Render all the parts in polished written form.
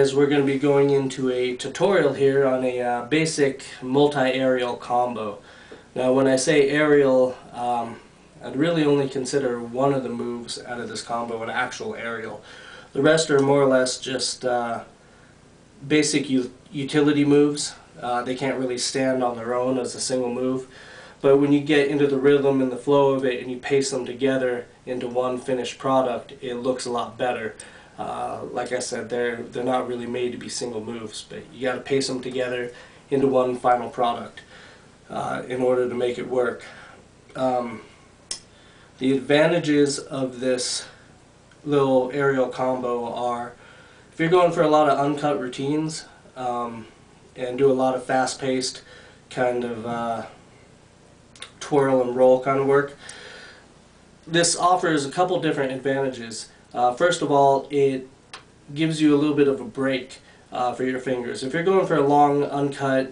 guys, we're going to be going into a tutorial here on a basic multi-aerial combo. Now when I say aerial, I'd really only consider one of the moves out of this combo an actual aerial. The rest are more or less just basic utility moves. They can't really stand on their own as a single move. But when you get into the rhythm and the flow of it and you paste them together into one finished product, it looks a lot better. Like I said, they're not really made to be single moves, but you got to paste them together into one final product in order to make it work. The advantages of this little aerial combo are, if you're going for a lot of uncut routines and do a lot of fast-paced kind of twirl and roll kind of work, this offers a couple different advantages. First of all, it gives you a little bit of a break for your fingers. If you're going for a long, uncut,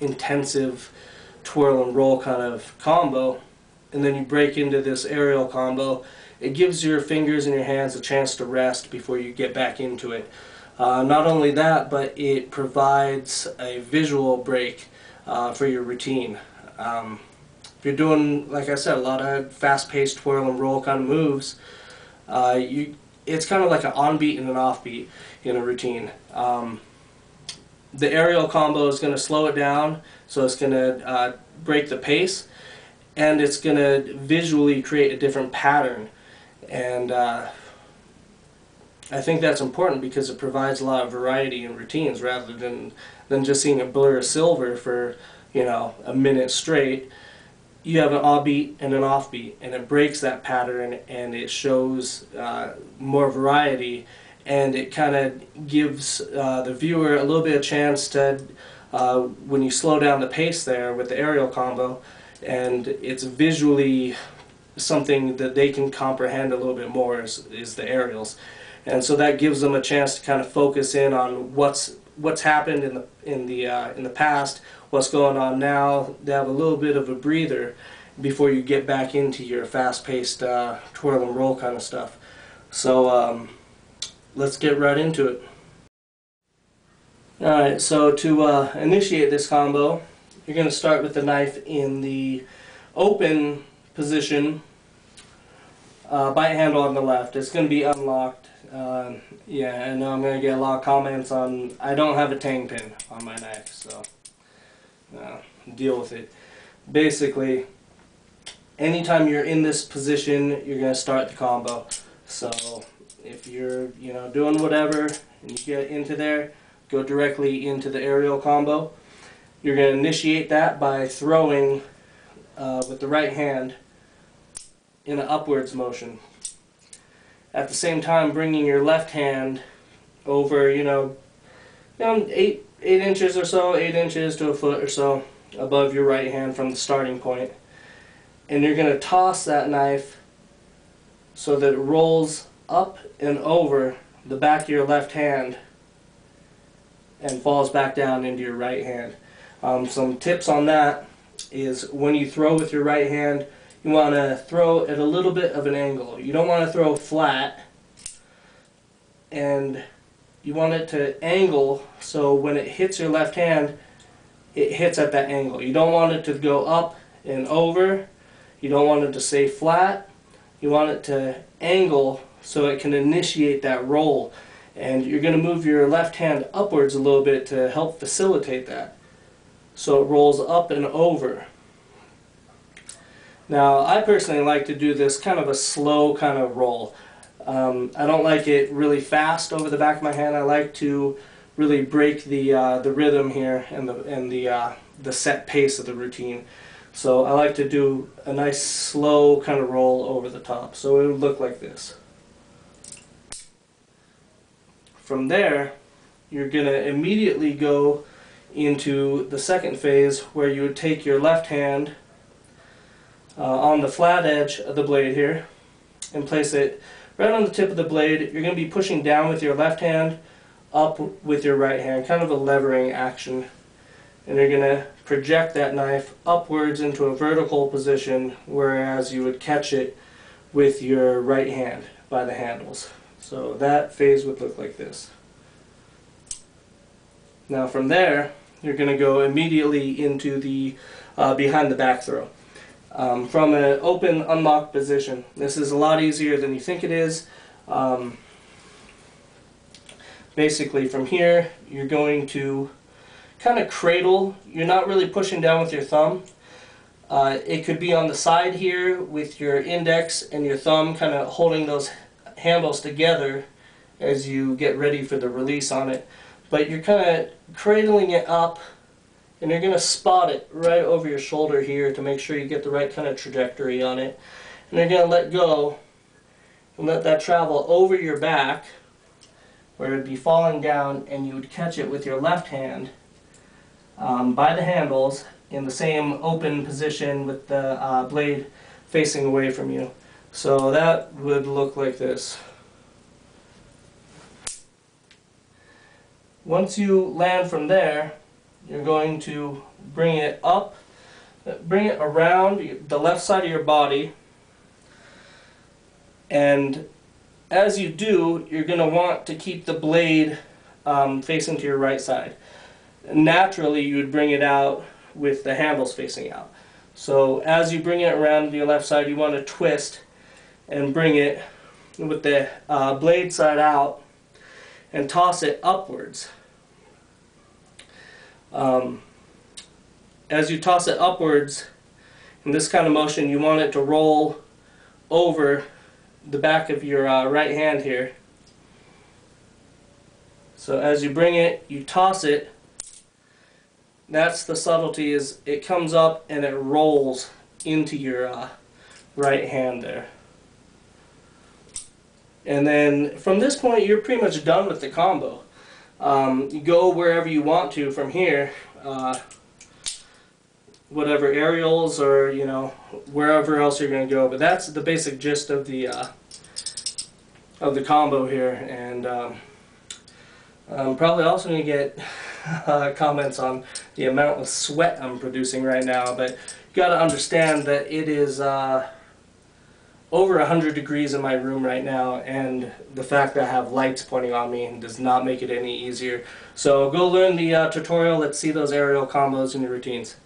intensive twirl and roll kind of combo, and then you break into this aerial combo, it gives your fingers and your hands a chance to rest before you get back into it. Not only that, but it provides a visual break for your routine. If you're doing, like I said, a lot of fast-paced twirl and roll kind of moves, it's kind of like an on-beat and an off-beat in a routine. The aerial combo is going to slow it down, so it's going to break the pace, and it's going to visually create a different pattern. And I think that's important because it provides a lot of variety in routines rather than just seeing a blur of silver for, you know, a minute straight. You have an on-beat and an off-beat, and it breaks that pattern and it shows more variety, and it kind of gives the viewer a little bit of chance to, when you slow down the pace there with the aerial combo, and it's visually something that they can comprehend a little bit more is the aerials. And so that gives them a chance to kind of focus in on what's happened in the past, what's going on now. They have a little bit of a breather before you get back into your fast-paced twirl and roll kind of stuff. So let's get right into it. Alright, so to initiate this combo, you're going to start with the knife in the open position, bite handle on the left. It's going to be unlocked. Yeah, I know I'm going to get a lot of comments on I don't have a tang pin on my knife, so deal with it. Basically, anytime you're in this position, you're going to start the combo. So if you're doing whatever and you get into there, go directly into the aerial combo. You're going to initiate that by throwing with the right hand in an upwards motion. At the same time, bringing your left hand over, 8 inches or so, 8 inches to a foot or so above your right hand from the starting point. And you're going to toss that knife so that it rolls up and over the back of your left hand and falls back down into your right hand. Some tips on that is when you throw with your right hand, you want to throw at a little bit of an angle. You don't want to throw flat, and you want it to angle so when it hits your left hand, it hits at that angle. You don't want it to go up and over. You don't want it to stay flat. You want it to angle so it can initiate that roll. And you're going to move your left hand upwards a little bit to help facilitate that, so it rolls up and over. Now, I personally like to do this kind of a slow kind of roll. I don't like it really fast over the back of my hand. I like to really break the rhythm here and the set pace of the routine. So I like to do a nice slow kind of roll over the top. So it would look like this. From there, you're going to immediately go into the second phase where you would take your left hand on the flat edge of the blade here and place it right on the tip of the blade. You're going to be pushing down with your left hand, up with your right hand, kind of a levering action. And you're going to project that knife upwards into a vertical position, whereas you would catch it with your right hand by the handles. So that phase would look like this. Now from there, you're going to go immediately into the behind the back throw. From an open, unlocked position. This is a lot easier than you think it is. Basically from here, you're going to kind of cradle. You're not really pushing down with your thumb. It could be on the side here with your index and your thumb kind of holding those handles together as you get ready for the release on it. But you're kind of cradling it up, and you're going to spot it right over your shoulder here to make sure you get the right kind of trajectory on it. And you're going to let go and let that travel over your back where it would be falling down, and you would catch it with your left hand by the handles in the same open position with the blade facing away from you. So that would look like this. Once you land from there, you're going to bring it up, bring it around the left side of your body, and as you do, you're going to want to keep the blade facing to your right side. Naturally, you would bring it out with the handles facing out. So as you bring it around to your left side, you want to twist and bring it with the blade side out and toss it upwards. As you toss it upwards, in this kind of motion, you want it to roll over the back of your right hand here. So as you bring it, you toss it. That's the subtlety, is it comes up and it rolls into your right hand there. And then from this point, you're pretty much done with the combo. You go wherever you want to from here, whatever aerials or wherever else you're going to go. But that's the basic gist of the combo here. And I'm probably also going to get comments on the amount of sweat I'm producing right now. But you got to understand that it is over 100 degrees in my room right now, and the fact that I have lights pointing on me does not make it any easier. So go learn the tutorial. Let's see those aerial combos in your routines.